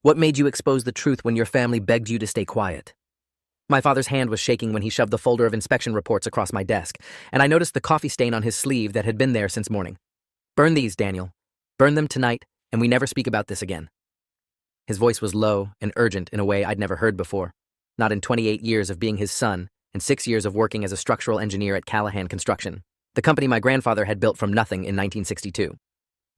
What made you expose the truth when your family begged you to stay quiet? My father's hand was shaking when he shoved the folder of inspection reports across my desk, and I noticed the coffee stain on his sleeve that had been there since morning. Burn these, Daniel. Burn them tonight, and we never speak about this again. His voice was low and urgent in a way I'd never heard before, not in 28 years of being his son and 6 years of working as a structural engineer at Callahan Construction, the company my grandfather had built from nothing in 1962.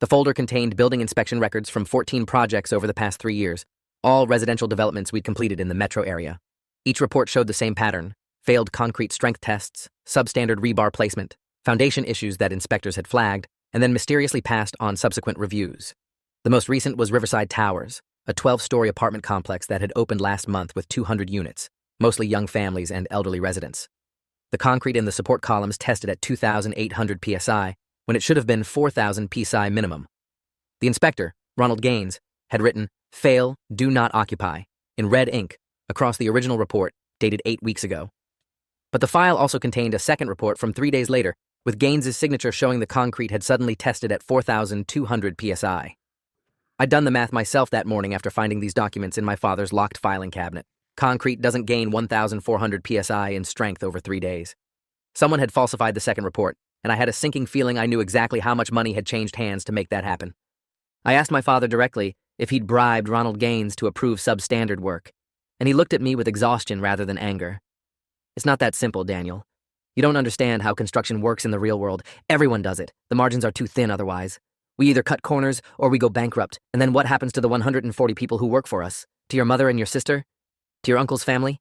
The folder contained building inspection records from 14 projects over the past 3 years, all residential developments we'd completed in the metro area. Each report showed the same pattern: failed concrete strength tests, substandard rebar placement, foundation issues that inspectors had flagged, and then mysteriously passed on subsequent reviews. The most recent was Riverside Towers, a 12-story apartment complex that had opened last month with 200 units, mostly young families and elderly residents. The concrete in the support columns tested at 2,800 psi, when it should have been 4,000 psi minimum. The inspector, Ronald Gaines, had written, "Fail, do not occupy," in red ink, across the original report, dated 8 weeks ago. But the file also contained a second report from 3 days later, with Gaines's signature showing the concrete had suddenly tested at 4,200 psi. I'd done the math myself that morning after finding these documents in my father's locked filing cabinet. Concrete doesn't gain 1,400 psi in strength over 3 days. Someone had falsified the second report, and I had a sinking feeling I knew exactly how much money had changed hands to make that happen. I asked my father directly if he'd bribed Ronald Gaines to approve substandard work, and he looked at me with exhaustion rather than anger. "It's not that simple, Daniel. You don't understand how construction works in the real world. Everyone does it. The margins are too thin otherwise. We either cut corners or we go bankrupt, and then what happens to the 140 people who work for us? To your mother and your sister? To your uncle's family?"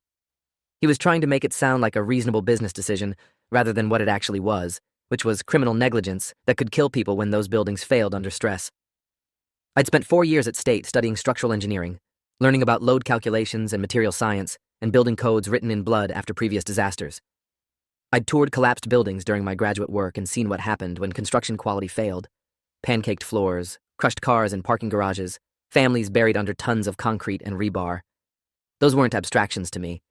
He was trying to make it sound like a reasonable business decision rather than what it actually was, which was criminal negligence that could kill people when those buildings failed under stress. I'd spent 4 years at State studying structural engineering, learning about load calculations and material science, and building codes written in blood after previous disasters. I'd toured collapsed buildings during my graduate work and seen what happened when construction quality failed: pancaked floors, crushed cars in parking garages, families buried under tons of concrete and rebar. Those weren't abstractions to me.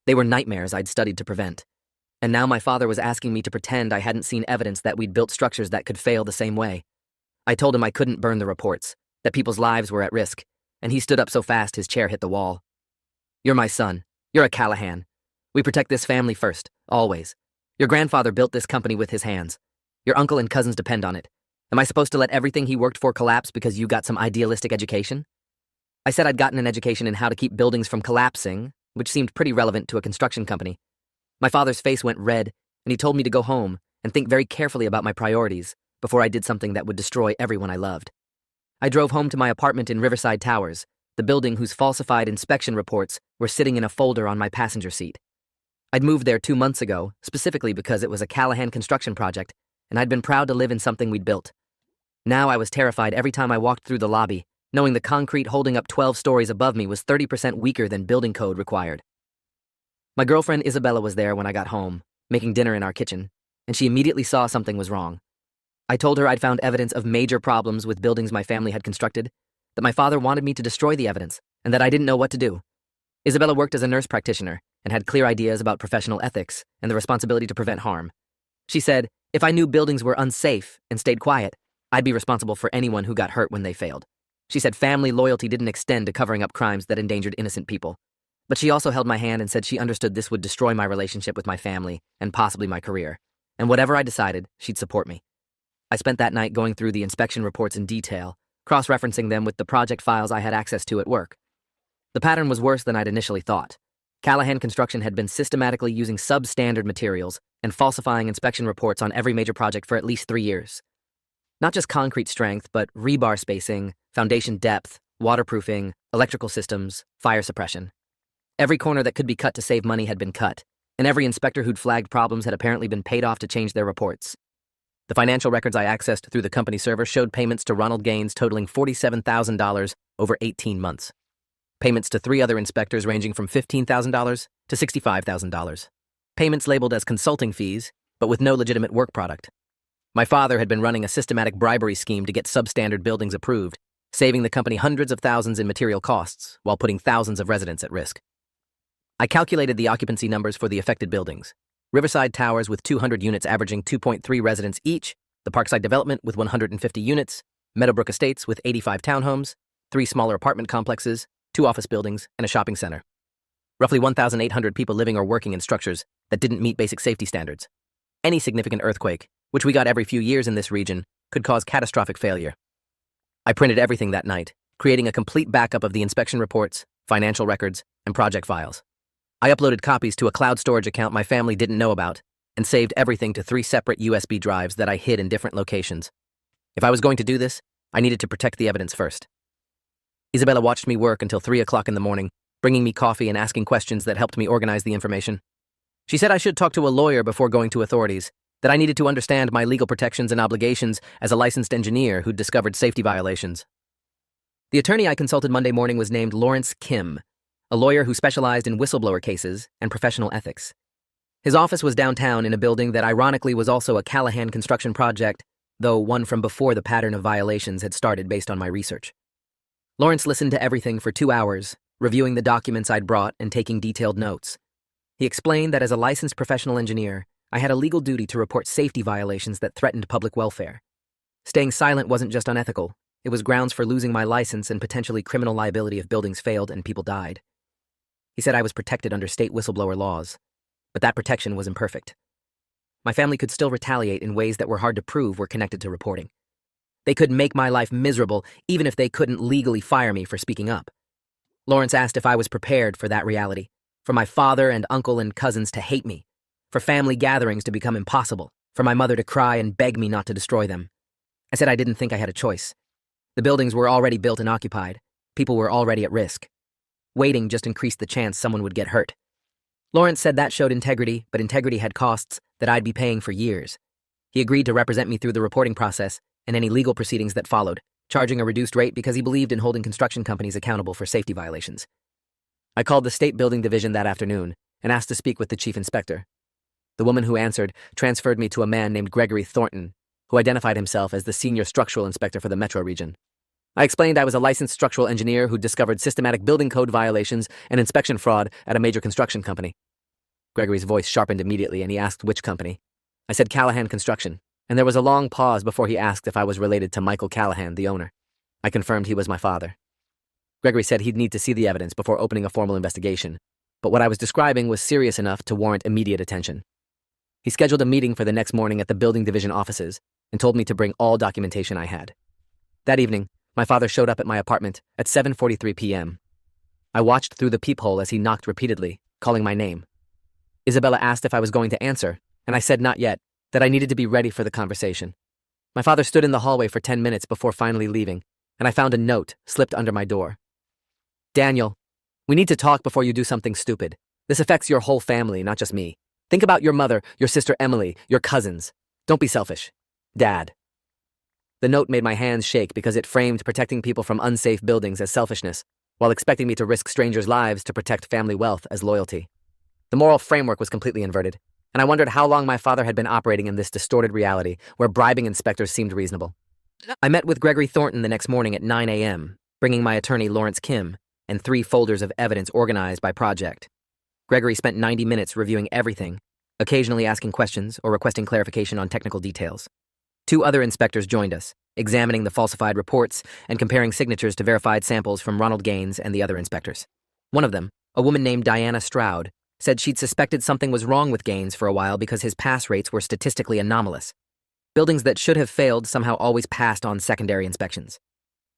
They were nightmares I'd studied to prevent. And now my father was asking me to pretend I hadn't seen evidence that we'd built structures that could fail the same way. I told him I couldn't burn the reports, that people's lives were at risk, and he stood up so fast his chair hit the wall. "You're my son. You're a Callahan. We protect this family first, always. Your grandfather built this company with his hands. Your uncle and cousins depend on it. Am I supposed to let everything he worked for collapse because you got some idealistic education?" I said I'd gotten an education in how to keep buildings from collapsing, which seemed pretty relevant to a construction company. My father's face went red, and he told me to go home and think very carefully about my priorities before I did something that would destroy everyone I loved. I drove home to my apartment in Riverside Towers, the building whose falsified inspection reports were sitting in a folder on my passenger seat. I'd moved there 2 months ago, specifically because it was a Callahan construction project, and I'd been proud to live in something we'd built. Now I was terrified every time I walked through the lobby, knowing the concrete holding up 12 stories above me was 30% weaker than building code required. My girlfriend Isabella was there when I got home, making dinner in our kitchen, and she immediately saw something was wrong. I told her I'd found evidence of major problems with buildings my family had constructed, that my father wanted me to destroy the evidence, and that I didn't know what to do. Isabella worked as a nurse practitioner and had clear ideas about professional ethics and the responsibility to prevent harm. She said, if I knew buildings were unsafe and stayed quiet, I'd be responsible for anyone who got hurt when they failed. She said family loyalty didn't extend to covering up crimes that endangered innocent people. But she also held my hand and said she understood this would destroy my relationship with my family and possibly my career. And whatever I decided, she'd support me. I spent that night going through the inspection reports in detail, cross-referencing them with the project files I had access to at work. The pattern was worse than I'd initially thought. Callahan Construction had been systematically using substandard materials and falsifying inspection reports on every major project for at least 3 years. Not just concrete strength, but rebar spacing, foundation depth, waterproofing, electrical systems, fire suppression. Every corner that could be cut to save money had been cut, and every inspector who'd flagged problems had apparently been paid off to change their reports. The financial records I accessed through the company server showed payments to Ronald Gaines totaling $47,000 over 18 months. Payments to 3 other inspectors ranging from $15,000 to $65,000. Payments labeled as consulting fees, but with no legitimate work product. My father had been running a systematic bribery scheme to get substandard buildings approved, saving the company hundreds of thousands in material costs while putting thousands of residents at risk. I calculated the occupancy numbers for the affected buildings. Riverside Towers with 200 units averaging 2.3 residents each, the Parkside Development with 150 units, Meadowbrook Estates with 85 townhomes, 3 smaller apartment complexes, 2 office buildings, and a shopping center. Roughly 1,800 people living or working in structures that didn't meet basic safety standards. Any significant earthquake, which we got every few years in this region, could cause catastrophic failure. I printed everything that night, creating a complete backup of the inspection reports, financial records, and project files. I uploaded copies to a cloud storage account my family didn't know about, and saved everything to 3 separate USB drives that I hid in different locations. If I was going to do this, I needed to protect the evidence first. Isabella watched me work until 3 o'clock in the morning, bringing me coffee and asking questions that helped me organize the information. She said I should talk to a lawyer before going to authorities, that I needed to understand my legal protections and obligations as a licensed engineer who'd discovered safety violations. The attorney I consulted Monday morning was named Lawrence Kim, a lawyer who specialized in whistleblower cases and professional ethics. His office was downtown in a building that ironically was also a Callahan construction project, though one from before the pattern of violations had started based on my research. Lawrence listened to everything for 2 hours, reviewing the documents I'd brought and taking detailed notes. He explained that as a licensed professional engineer, I had a legal duty to report safety violations that threatened public welfare. Staying silent wasn't just unethical, it was grounds for losing my license and potentially criminal liability if buildings failed and people died. He said I was protected under state whistleblower laws, but that protection was imperfect. My family could still retaliate in ways that were hard to prove were connected to reporting. They could make my life miserable even if they couldn't legally fire me for speaking up. Lawrence asked if I was prepared for that reality, for my father and uncle and cousins to hate me, for family gatherings to become impossible, for my mother to cry and beg me not to destroy them. I said I didn't think I had a choice. The buildings were already built and occupied. People were already at risk. Waiting just increased the chance someone would get hurt. Lawrence said that showed integrity, but integrity had costs that I'd be paying for years. He agreed to represent me through the reporting process and any legal proceedings that followed, charging a reduced rate because he believed in holding construction companies accountable for safety violations. I called the State Building Division that afternoon and asked to speak with the chief inspector. The woman who answered transferred me to a man named Gregory Thornton, who identified himself as the senior structural inspector for the metro region. I explained I was a licensed structural engineer who discovered systematic building code violations and inspection fraud at a major construction company. Gregory's voice sharpened immediately and he asked which company. I said Callahan Construction, and there was a long pause before he asked if I was related to Michael Callahan, the owner. I confirmed he was my father. Gregory said he'd need to see the evidence before opening a formal investigation, but what I was describing was serious enough to warrant immediate attention. He scheduled a meeting for the next morning at the building division offices and told me to bring all documentation I had. That evening, my father showed up at my apartment at 7:43 p.m. I watched through the peephole as he knocked repeatedly, calling my name. Isabella asked if I was going to answer, and I said not yet, that I needed to be ready for the conversation. My father stood in the hallway for 10 minutes before finally leaving, and I found a note slipped under my door. Daniel, we need to talk before you do something stupid. This affects your whole family, not just me. Think about your mother, your sister Emily, your cousins. Don't be selfish. Dad. The note made my hands shake because it framed protecting people from unsafe buildings as selfishness, while expecting me to risk strangers' lives to protect family wealth as loyalty. The moral framework was completely inverted, and I wondered how long my father had been operating in this distorted reality where bribing inspectors seemed reasonable. I met with Gregory Thornton the next morning at 9 a.m., bringing my attorney Lawrence Kim and 3 folders of evidence organized by project. Gregory spent 90 minutes reviewing everything, occasionally asking questions or requesting clarification on technical details. 2 other inspectors joined us, examining the falsified reports and comparing signatures to verified samples from Ronald Gaines and the other inspectors. One of them, a woman named Diana Stroud, said she'd suspected something was wrong with Gaines for a while because his pass rates were statistically anomalous. Buildings that should have failed somehow always passed on secondary inspections.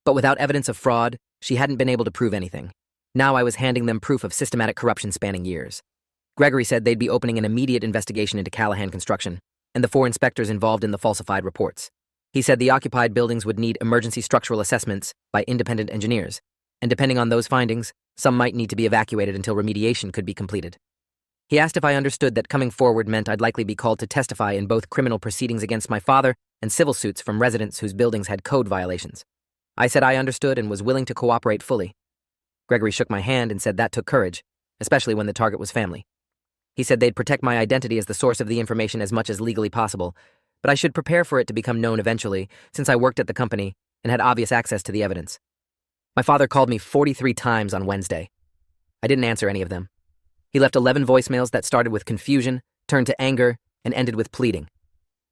But without evidence of fraud, she hadn't been able to prove anything. Now I was handing them proof of systematic corruption spanning years. Gregory said they'd be opening an immediate investigation into Callahan Construction and the 4 inspectors involved in the falsified reports. He said the occupied buildings would need emergency structural assessments by independent engineers, and depending on those findings, some might need to be evacuated until remediation could be completed. He asked if I understood that coming forward meant I'd likely be called to testify in both criminal proceedings against my father and civil suits from residents whose buildings had code violations. I said I understood and was willing to cooperate fully. Gregory shook my hand and said that took courage, especially when the target was family. He said they'd protect my identity as the source of the information as much as legally possible, but I should prepare for it to become known eventually, since I worked at the company and had obvious access to the evidence. My father called me 43 times on Wednesday. I didn't answer any of them. He left 11 voicemails that started with confusion, turned to anger, and ended with pleading.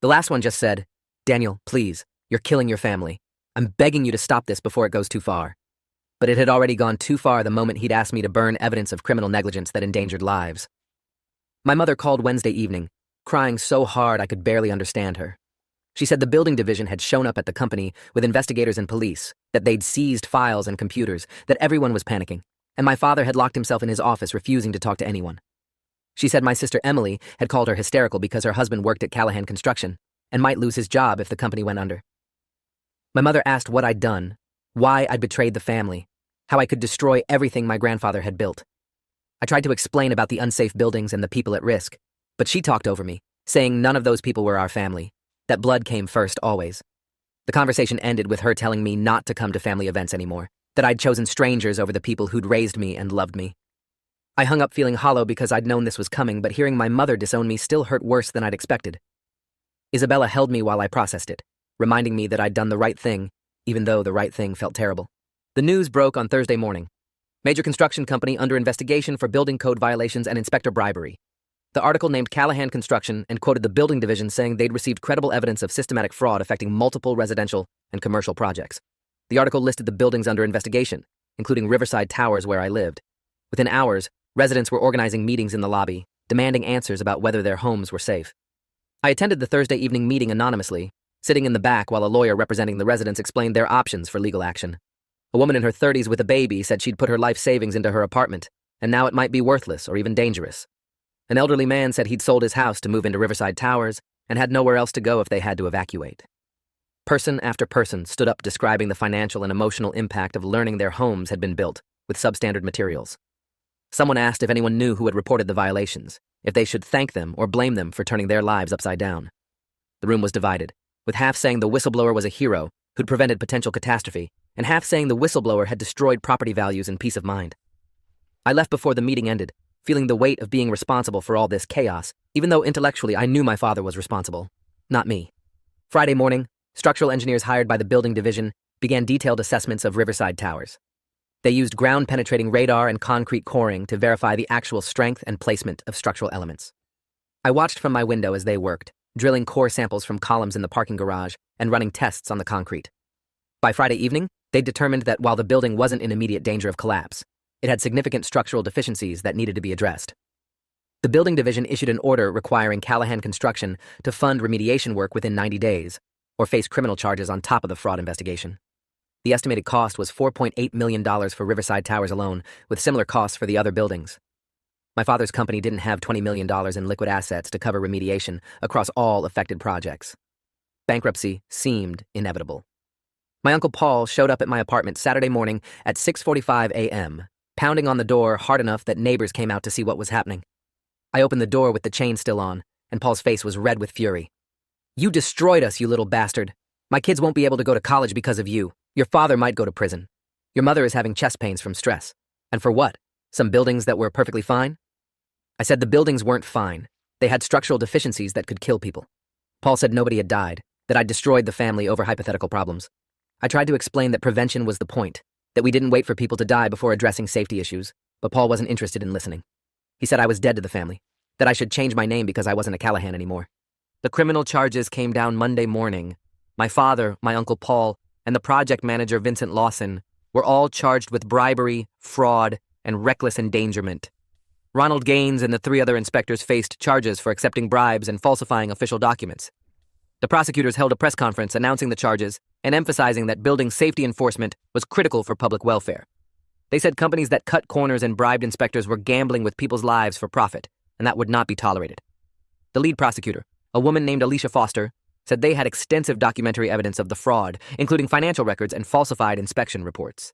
The last one just said, "Daniel, please, you're killing your family. I'm begging you to stop this before it goes too far." but it had already gone too far the moment he'd asked me to burn evidence of criminal negligence that endangered lives. My mother called Wednesday evening, crying so hard I could barely understand her. She said the building division had shown up at the company with investigators and police, that they'd seized files and computers, that everyone was panicking, and my father had locked himself in his office refusing to talk to anyone. She said my sister Emily had called her hysterical because her husband worked at Callahan Construction and might lose his job if the company went under. My mother asked what I'd done, why I'd betrayed the family, how I could destroy everything my grandfather had built. I tried to explain about the unsafe buildings and the people at risk, but she talked over me, saying none of those people were our family, that blood came first always. The conversation ended with her telling me not to come to family events anymore, that I'd chosen strangers over the people who'd raised me and loved me. I hung up feeling hollow because I'd known this was coming, but hearing my mother disown me still hurt worse than I'd expected. Isabella held me while I processed it, reminding me that I'd done the right thing, even though the right thing felt terrible. The news broke on Thursday morning. Major construction company under investigation for building code violations and inspector bribery. The article named Callahan Construction and quoted the building division saying they'd received credible evidence of systematic fraud affecting multiple residential and commercial projects. The article listed the buildings under investigation, including Riverside Towers where I lived. Within hours, residents were organizing meetings in the lobby, demanding answers about whether their homes were safe. I attended the Thursday evening meeting anonymously, sitting in the back while a lawyer representing the residents explained their options for legal action. A woman in her 30s with a baby said she'd put her life savings into her apartment, and now it might be worthless or even dangerous. An elderly man said he'd sold his house to move into Riverside Towers and had nowhere else to go if they had to evacuate. Person after person stood up describing the financial and emotional impact of learning their homes had been built with substandard materials. Someone asked if anyone knew who had reported the violations, if they should thank them or blame them for turning their lives upside down. The room was divided, with half saying the whistleblower was a hero who'd prevented potential catastrophe, and half saying the whistleblower had destroyed property values and peace of mind. I left before the meeting ended, feeling the weight of being responsible for all this chaos, even though intellectually I knew my father was responsible, not me. Friday morning, structural engineers hired by the building division began detailed assessments of Riverside Towers. They used ground-penetrating radar and concrete coring to verify the actual strength and placement of structural elements. I watched from my window as they worked, drilling core samples from columns in the parking garage and running tests on the concrete. By Friday evening, they determined that while the building wasn't in immediate danger of collapse, it had significant structural deficiencies that needed to be addressed. The building division issued an order requiring Callahan Construction to fund remediation work within 90 days, or face criminal charges on top of the fraud investigation. The estimated cost was $4.8 million for Riverside Towers alone, with similar costs for the other buildings. My father's company didn't have $20 million in liquid assets to cover remediation across all affected projects. Bankruptcy seemed inevitable. My Uncle Paul showed up at my apartment Saturday morning at 6:45 a.m., pounding on the door hard enough that neighbors came out to see what was happening. I opened the door with the chain still on, and Paul's face was red with fury. "You destroyed us, you little bastard. My kids won't be able to go to college because of you. Your father might go to prison. Your mother is having chest pains from stress. And for what? Some buildings that were perfectly fine?" I said the buildings weren't fine. They had structural deficiencies that could kill people. Paul said nobody had died, that I'd destroyed the family over hypothetical problems. I tried to explain that prevention was the point, that we didn't wait for people to die before addressing safety issues, but Paul wasn't interested in listening. He said I was dead to the family, that I should change my name because I wasn't a Callahan anymore. The criminal charges came down Monday morning. My father, my Uncle Paul, and the project manager Vincent Lawson were all charged with bribery, fraud, and reckless endangerment. Ronald Gaines and the 3 other inspectors faced charges for accepting bribes and falsifying official documents. The prosecutors held a press conference announcing the charges and emphasizing that building safety enforcement was critical for public welfare. They said companies that cut corners and bribed inspectors were gambling with people's lives for profit, and that would not be tolerated. The lead prosecutor, a woman named Alicia Foster, said they had extensive documentary evidence of the fraud, including financial records and falsified inspection reports.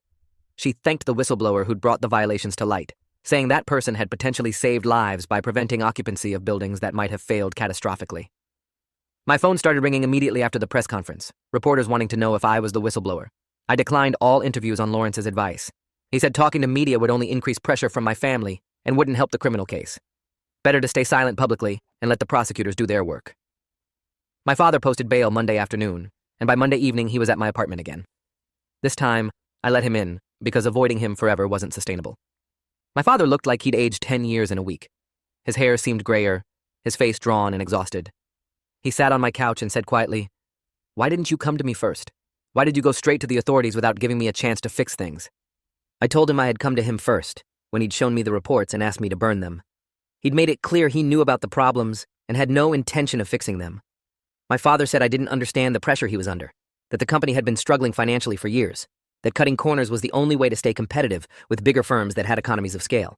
She thanked the whistleblower who'd brought the violations to light, saying that person had potentially saved lives by preventing occupancy of buildings that might have failed catastrophically. My phone started ringing immediately after the press conference, reporters wanting to know if I was the whistleblower. I declined all interviews on Lawrence's advice. He said talking to media would only increase pressure from my family and wouldn't help the criminal case. Better to stay silent publicly and let the prosecutors do their work. My father posted bail Monday afternoon, and by Monday evening he was at my apartment again. This time, I let him in because avoiding him forever wasn't sustainable. My father looked like he'd aged 10 years in a week. His hair seemed grayer, his face drawn and exhausted. He sat on my couch and said quietly, "Why didn't you come to me first? Why did you go straight to the authorities without giving me a chance to fix things?" I told him I had come to him first, when he'd shown me the reports and asked me to burn them. He'd made it clear he knew about the problems and had no intention of fixing them. My father said I didn't understand the pressure he was under, that the company had been struggling financially for years, that cutting corners was the only way to stay competitive with bigger firms that had economies of scale.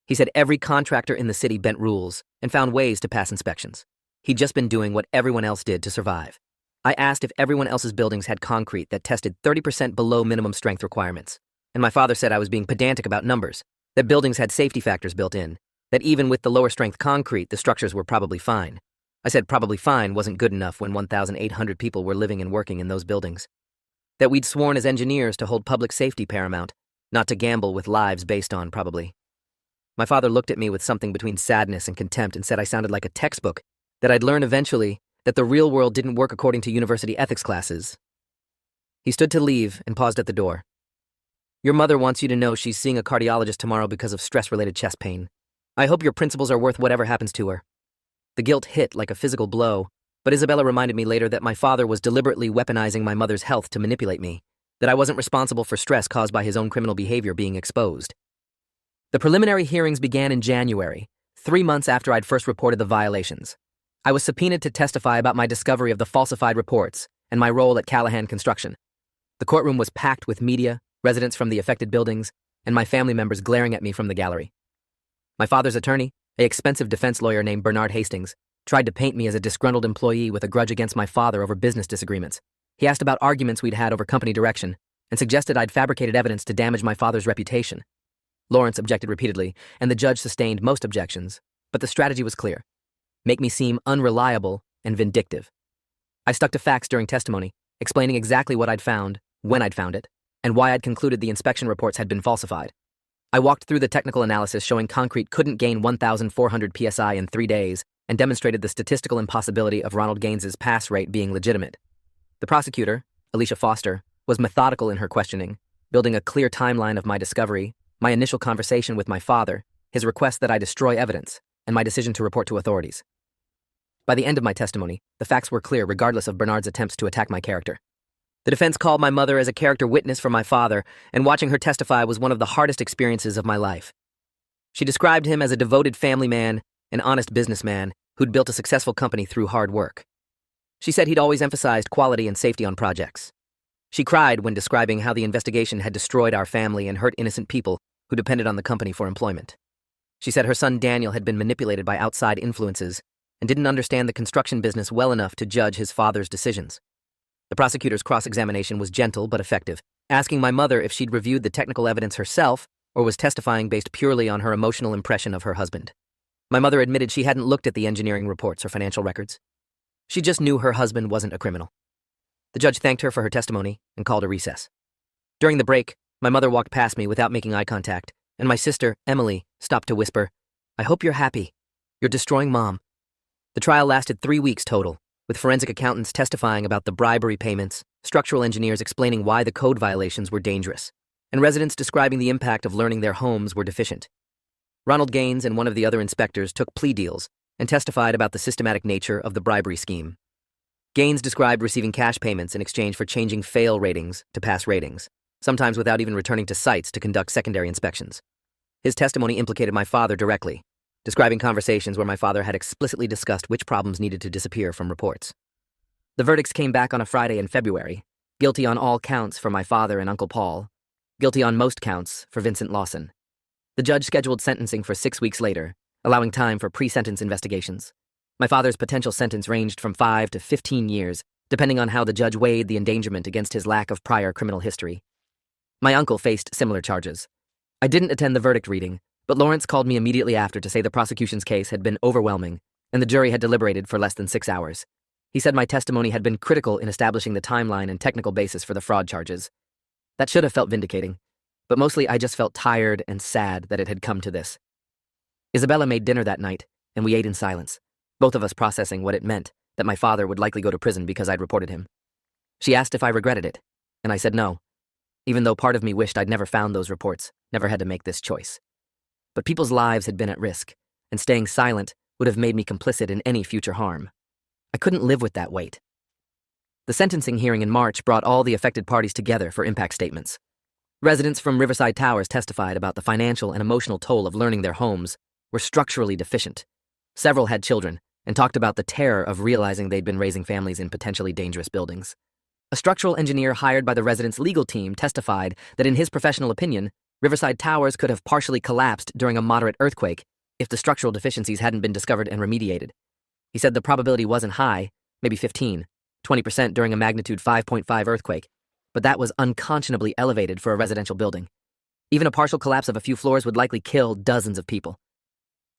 He said every contractor in the city bent rules and found ways to pass inspections. He'd just been doing what everyone else did to survive. I asked if everyone else's buildings had concrete that tested 30% below minimum strength requirements, and my father said I was being pedantic about numbers, that buildings had safety factors built in, that even with the lower strength concrete, the structures were probably fine. I said probably fine wasn't good enough when 1,800 people were living and working in those buildings. That we'd sworn as engineers to hold public safety paramount, not to gamble with lives based on probably. My father looked at me with something between sadness and contempt and said I sounded like a textbook, that I'd learn eventually that the real world didn't work according to university ethics classes. He stood to leave and paused at the door. Your mother wants you to know she's seeing a cardiologist tomorrow because of stress-related chest pain. I hope your principles are worth whatever happens to her. The guilt hit like a physical blow, but Isabella reminded me later that my father was deliberately weaponizing my mother's health to manipulate me, that I wasn't responsible for stress caused by his own criminal behavior being exposed. The preliminary hearings began in January, 3 months after I'd first reported the violations. I was subpoenaed to testify about my discovery of the falsified reports and my role at Callahan Construction. The courtroom was packed with media, residents from the affected buildings, and my family members glaring at me from the gallery. My father's attorney, an expensive defense lawyer named Bernard Hastings, tried to paint me as a disgruntled employee with a grudge against my father over business disagreements. He asked about arguments we'd had over company direction and suggested I'd fabricated evidence to damage my father's reputation. Lawrence objected repeatedly, and the judge sustained most objections, but the strategy was clear. Make me seem unreliable and vindictive. I stuck to facts during testimony, explaining exactly what I'd found, when I'd found it, and why I'd concluded the inspection reports had been falsified. I walked through the technical analysis showing concrete couldn't gain 1,400 psi in 3 days and demonstrated the statistical impossibility of Ronald Gaines's pass rate being legitimate. The prosecutor, Alicia Foster, was methodical in her questioning, building a clear timeline of my discovery, my initial conversation with my father, his request that I destroy evidence, and my decision to report to authorities. By the end of my testimony, the facts were clear regardless of Bernard's attempts to attack my character. The defense called my mother as a character witness for my father, and watching her testify was one of the hardest experiences of my life. She described him as a devoted family man, an honest businessman who'd built a successful company through hard work. She said he'd always emphasized quality and safety on projects. She cried when describing how the investigation had destroyed our family and hurt innocent people who depended on the company for employment. She said her son Daniel had been manipulated by outside influences and didn't understand the construction business well enough to judge his father's decisions. The prosecutor's cross-examination was gentle but effective, asking my mother if she'd reviewed the technical evidence herself or was testifying based purely on her emotional impression of her husband. My mother admitted she hadn't looked at the engineering reports or financial records. She just knew her husband wasn't a criminal. The judge thanked her for her testimony and called a recess. During the break, my mother walked past me without making eye contact, and my sister, Emily, stopped to whisper, "I hope you're happy. You're destroying Mom." The trial lasted 3 weeks total, with forensic accountants testifying about the bribery payments, structural engineers explaining why the code violations were dangerous, and residents describing the impact of learning their homes were deficient. Ronald Gaines and one of the other inspectors took plea deals and testified about the systematic nature of the bribery scheme. Gaines described receiving cash payments in exchange for changing fail ratings to pass ratings, sometimes without even returning to sites to conduct secondary inspections. His testimony implicated my father directly, describing conversations where my father had explicitly discussed which problems needed to disappear from reports. The verdicts came back on a Friday in February, guilty on all counts for my father and Uncle Paul, guilty on most counts for Vincent Lawson. The judge scheduled sentencing for 6 weeks later, allowing time for pre-sentence investigations. My father's potential sentence ranged from 5 to 15 years, depending on how the judge weighed the endangerment against his lack of prior criminal history. My uncle faced similar charges. I didn't attend the verdict reading, but Lawrence called me immediately after to say the prosecution's case had been overwhelming, and the jury had deliberated for less than 6 hours. He said my testimony had been critical in establishing the timeline and technical basis for the fraud charges. That should have felt vindicating, but mostly I just felt tired and sad that it had come to this. Isabella made dinner that night, and we ate in silence, both of us processing what it meant that my father would likely go to prison because I'd reported him. She asked if I regretted it, and I said no, even though part of me wished I'd never found those reports, never had to make this choice. But people's lives had been at risk, and staying silent would have made me complicit in any future harm. I couldn't live with that weight. The sentencing hearing in March brought all the affected parties together for impact statements. Residents from Riverside Towers testified about the financial and emotional toll of learning their homes were structurally deficient. Several had children and talked about the terror of realizing they'd been raising families in potentially dangerous buildings. A structural engineer hired by the residents' legal team testified that in his professional opinion, Riverside Towers could have partially collapsed during a moderate earthquake if the structural deficiencies hadn't been discovered and remediated. He said the probability wasn't high, maybe 20% during a magnitude 5.5 earthquake, but that was unconscionably elevated for a residential building. Even a partial collapse of a few floors would likely kill dozens of people.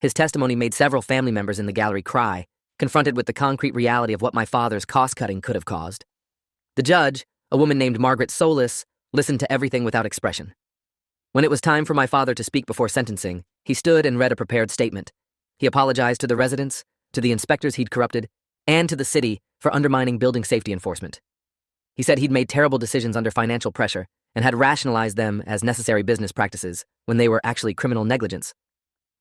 His testimony made several family members in the gallery cry, confronted with the concrete reality of what my father's cost-cutting could have caused. The judge, a woman named Margaret Solis, listened to everything without expression. When it was time for my father to speak before sentencing, he stood and read a prepared statement. He apologized to the residents, to the inspectors he'd corrupted, and to the city for undermining building safety enforcement. He said he'd made terrible decisions under financial pressure and had rationalized them as necessary business practices when they were actually criminal negligence.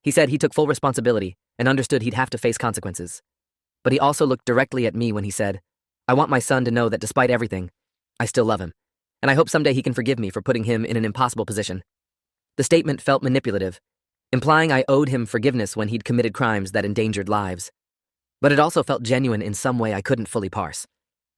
He said he took full responsibility and understood he'd have to face consequences. But he also looked directly at me when he said, "I want my son to know that despite everything, I still love him, and I hope someday he can forgive me for putting him in an impossible position." The statement felt manipulative, implying I owed him forgiveness when he'd committed crimes that endangered lives. But it also felt genuine in some way I couldn't fully parse.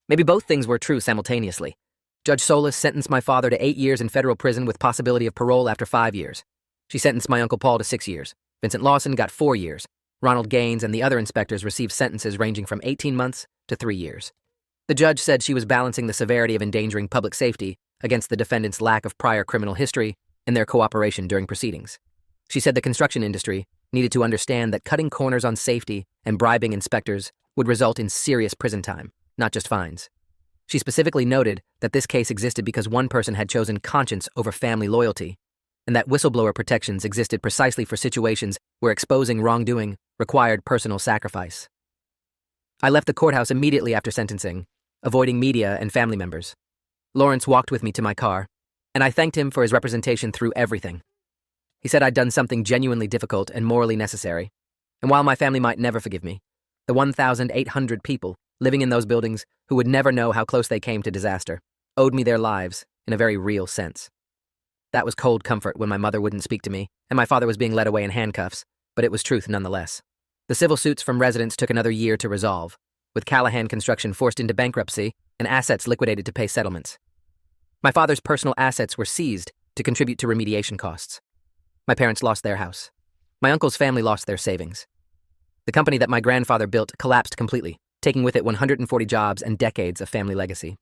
Maybe both things were true simultaneously. Judge Solis sentenced my father to 8 years in federal prison with possibility of parole after 5 years. She sentenced my Uncle Paul to 6 years. Vincent Lawson got 4 years. Ronald Gaines and the other inspectors received sentences ranging from 18 months to 3 years. The judge said she was balancing the severity of endangering public safety against the defendants' lack of prior criminal history and their cooperation during proceedings. She said the construction industry needed to understand that cutting corners on safety and bribing inspectors would result in serious prison time, not just fines. She specifically noted that this case existed because one person had chosen conscience over family loyalty, and that whistleblower protections existed precisely for situations where exposing wrongdoing required personal sacrifice. I left the courthouse immediately after sentencing, avoiding media and family members. Lawrence walked with me to my car, and I thanked him for his representation through everything. He said I'd done something genuinely difficult and morally necessary, and while my family might never forgive me, the 1,800 people living in those buildings who would never know how close they came to disaster owed me their lives in a very real sense. That was cold comfort when my mother wouldn't speak to me, and my father was being led away in handcuffs, but it was truth nonetheless. The civil suits from residents took another year to resolve, with Callahan Construction forced into bankruptcy and assets liquidated to pay settlements. My father's personal assets were seized to contribute to remediation costs. My parents lost their house. My uncle's family lost their savings. The company that my grandfather built collapsed completely, taking with it 140 jobs and decades of family legacy.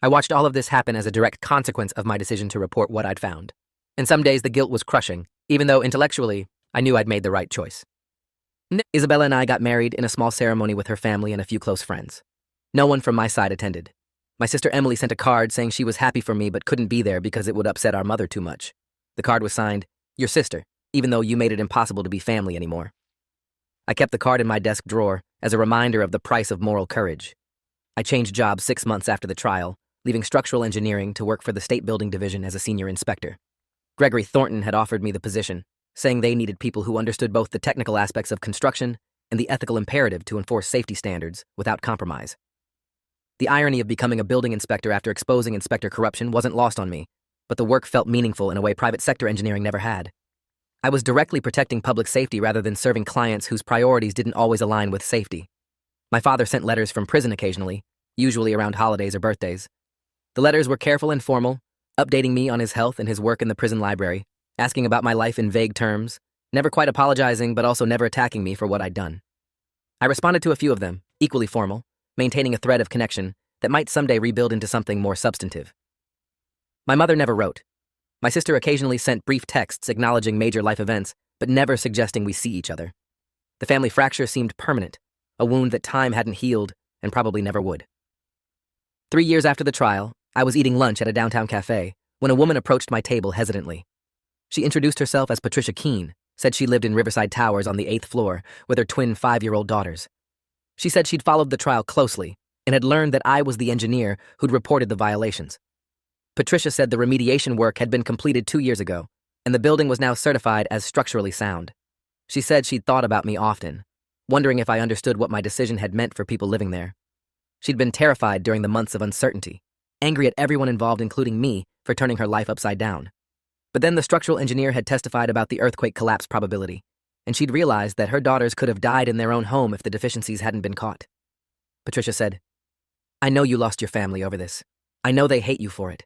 I watched all of this happen as a direct consequence of my decision to report what I'd found. And some days the guilt was crushing, even though intellectually I knew I'd made the right choice. Isabella and I got married in a small ceremony with her family and a few close friends. No one from my side attended. My sister Emily sent a card saying she was happy for me but couldn't be there because it would upset our mother too much. The card was signed, "Your sister, even though you made it impossible to be family anymore." I kept the card in my desk drawer as a reminder of the price of moral courage. I changed jobs 6 months after the trial, leaving structural engineering to work for the State Building Division as a senior inspector. Gregory Thornton had offered me the position, saying they needed people who understood both the technical aspects of construction and the ethical imperative to enforce safety standards without compromise. The irony of becoming a building inspector after exposing inspector corruption wasn't lost on me, but the work felt meaningful in a way private sector engineering never had. I was directly protecting public safety rather than serving clients whose priorities didn't always align with safety. My father sent letters from prison occasionally, usually around holidays or birthdays. The letters were careful and formal, updating me on his health and his work in the prison library, asking about my life in vague terms, never quite apologizing but also never attacking me for what I'd done. I responded to a few of them, equally formal, maintaining a thread of connection that might someday rebuild into something more substantive. My mother never wrote. My sister occasionally sent brief texts acknowledging major life events, but never suggesting we see each other. The family fracture seemed permanent, a wound that time hadn't healed and probably never would. 3 years after the trial, I was eating lunch at a downtown cafe when a woman approached my table hesitantly. She introduced herself as Patricia Keene, said she lived in Riverside Towers on the 8th floor with her twin 5-year-old daughters. She said she'd followed the trial closely and had learned that I was the engineer who'd reported the violations. Patricia said the remediation work had been completed 2 years ago, and the building was now certified as structurally sound. She said she'd thought about me often, wondering if I understood what my decision had meant for people living there. She'd been terrified during the months of uncertainty, angry at everyone involved including me for turning her life upside down. But then the structural engineer had testified about the earthquake collapse probability, and she'd realized that her daughters could have died in their own home if the deficiencies hadn't been caught. Patricia said, "I know you lost your family over this. I know they hate you for it.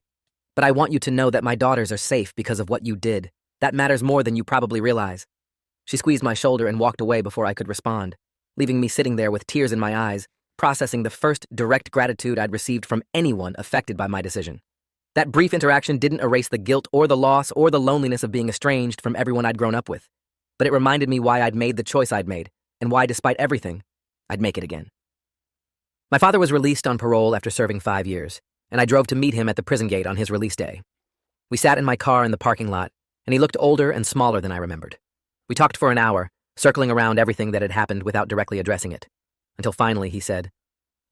But I want you to know that my daughters are safe because of what you did. That matters more than you probably realize." She squeezed my shoulder and walked away before I could respond, leaving me sitting there with tears in my eyes, processing the first direct gratitude I'd received from anyone affected by my decision. That brief interaction didn't erase the guilt or the loss or the loneliness of being estranged from everyone I'd grown up with, but it reminded me why I'd made the choice I'd made, and why, despite everything, I'd make it again. My father was released on parole after serving 5 years, and I drove to meet him at the prison gate on his release day. We sat in my car in the parking lot, and he looked older and smaller than I remembered. We talked for an hour, circling around everything that had happened without directly addressing it, until finally he said,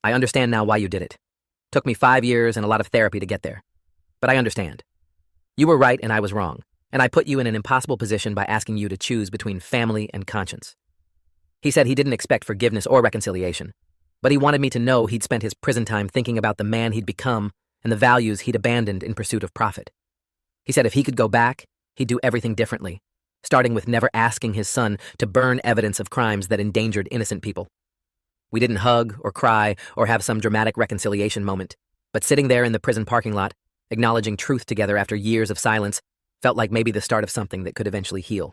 "I understand now why you did it. Took me 5 years and a lot of therapy to get there. But I understand. You were right and I was wrong, and I put you in an impossible position by asking you to choose between family and conscience." He said he didn't expect forgiveness or reconciliation, but he wanted me to know he'd spent his prison time thinking about the man he'd become and the values he'd abandoned in pursuit of profit. He said if he could go back, he'd do everything differently, starting with never asking his son to burn evidence of crimes that endangered innocent people. We didn't hug or cry or have some dramatic reconciliation moment, but sitting there in the prison parking lot, acknowledging truth together after years of silence, felt like maybe the start of something that could eventually heal.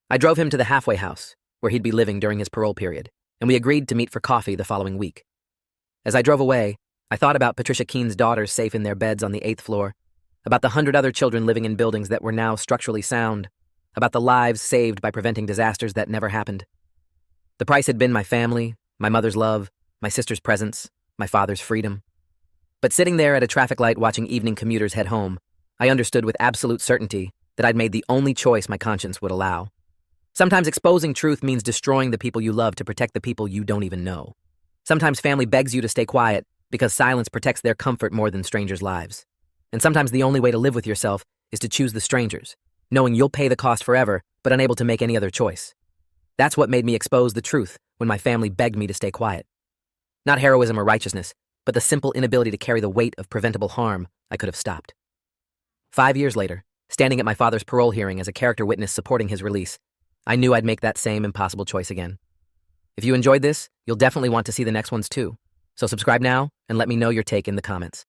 I drove him to the halfway house, where he'd be living during his parole period, and we agreed to meet for coffee the following week. As I drove away, I thought about Patricia Keene's daughters safe in their beds on the 8th floor, about the 100 other children living in buildings that were now structurally sound, about the lives saved by preventing disasters that never happened. The price had been my family, my mother's love, my sister's presence, my father's freedom. But sitting there at a traffic light watching evening commuters head home, I understood with absolute certainty that I'd made the only choice my conscience would allow. Sometimes exposing truth means destroying the people you love to protect the people you don't even know. Sometimes family begs you to stay quiet because silence protects their comfort more than strangers' lives. And sometimes the only way to live with yourself is to choose the strangers, knowing you'll pay the cost forever, but unable to make any other choice. That's what made me expose the truth when my family begged me to stay quiet. Not heroism or righteousness, but the simple inability to carry the weight of preventable harm I could have stopped. 5 years later, standing at my father's parole hearing as a character witness supporting his release, I knew I'd make that same impossible choice again. If you enjoyed this, you'll definitely want to see the next ones too. So subscribe now and let me know your take in the comments.